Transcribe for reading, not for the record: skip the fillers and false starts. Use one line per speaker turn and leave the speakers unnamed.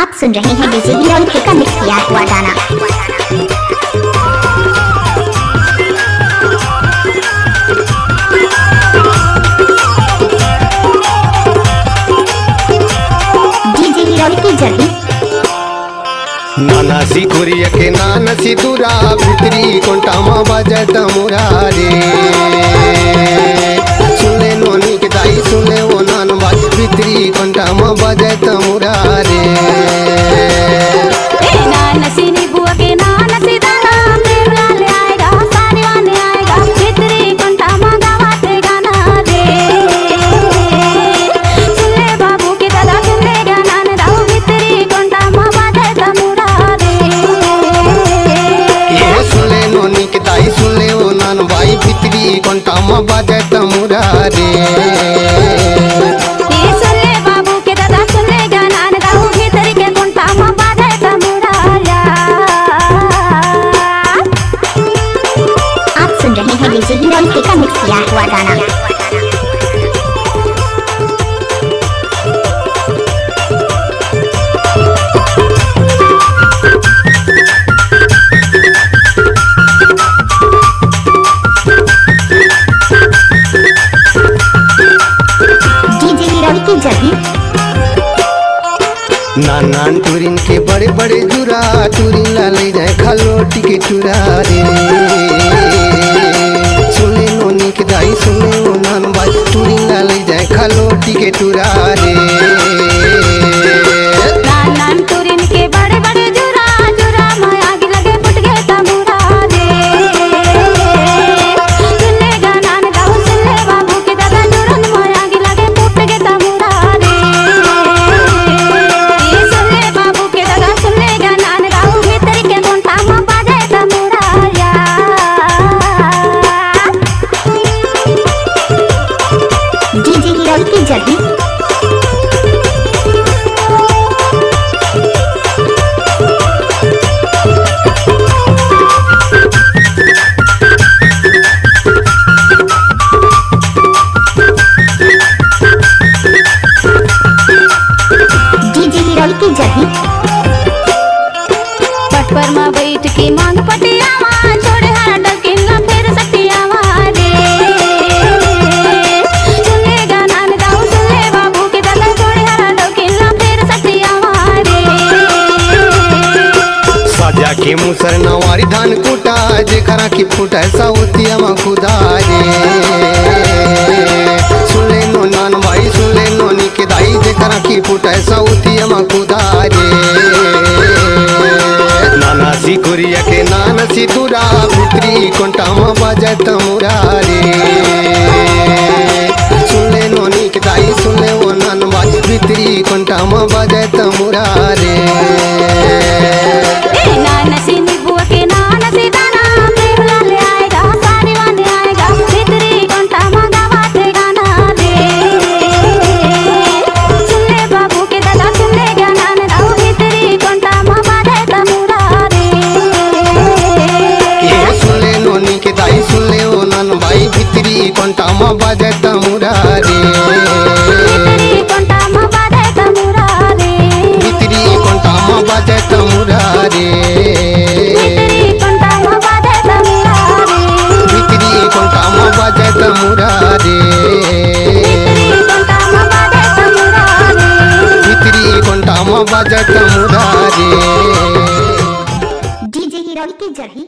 आप सुन रहे हैं डीजे हीरोइक का मिक्स किया हुआ गाना। डीजे हीरोइक की जल्दी
नाना सी कुरिया के नाना सी दूरा भितरी कोंटामा बजत मुरारे सुने नोनी के दाई सुने वो नान बाज भितरी कोंटामा बजत मुरारे
नाना सी नी बुआ के नाना सी दाना प्रेम लाल आएगा सारे वाने आएगा भितरी कोंटामा गावाते गाना रे सुने बाबू के दादा सुने गाना न दाऊ भितरी कोंटामा बजत मुरारे
सुने नोनी के दाई सुने वो नान बाई भितरी कोंटामा बजत मुरारे
सुने बाबू के दादा सुने गाना न दाऊ भितरी के कोंटामा बजत मुराया।
आप सुन रहे हैं डीजे हीरोइक का मिक्स किया हुआ गाना।
नानान टूरिन के बड़े बड़े जुरा टूरिन ला ले जाए खलोटी के चुरा रे सुने नोनी के दाई सुने वो नान बाई टूरिन ला ले जाए खलोटी के चुरा रे
नानान टूरिन के बड़े बड़े जुरा जुरा में आग लगे फुट गए तमुरा रे सुने गाना न गाओ सुने बाबू के दादा टूरन में आग लगे फुट गए तमुरा रे सुने बाबू के दादा सुने गाना न गाओ भीतर के कोंटामा बाजे तमुरा या।
डीजे हीरोइक की जल्दी
पट पर माँ बैठ के मांग पटियावा छोड़े हरा डकिला फिर सटियावा रे सुने गाना न गाओ सुने बाबू के दादा छोड़े हरा डकिला फिर सटियावा रे
साजा के मुसर नवारी धान कुटा जे करा की फुटा साउतिया मा खुदा रे सुने नो नान भाई सुने नोनी के दाई जे करा की फुटा साउतिया मा खुदा रे नाना सी कुरिया के नाना सी दूरा भितरी कोंटामा बजत मुरारे सुने नोनी के दाई सुने वो नान बाज भितरी कोंटामा बजत मुरारे
नाना सी नी बुआ के नाना सी दाना प्रेम लाल आएगा सारे वाने आएगा भितरी कोंटामा गावाते गाना रे सुने बाबू के दादा सुने गाना न दाऊ भितरी कोंटामा बजत मुरारे
सुने नोनी के दाई सुने वो नान बाई भितरी कोंटामा बजत मुरारे
भितरी कोंटामा बजत मुरारे
भितरी कोंटामा बजत मुरारे
भितरी कोंटामा बजत मुरारे
भितरी कोंटामा बजत मुरारे
भितरी कोंटामा बजत मुरारे
भितरी कोंटामा बजत मुरारे।
डीजे हीरोइक की जल्दी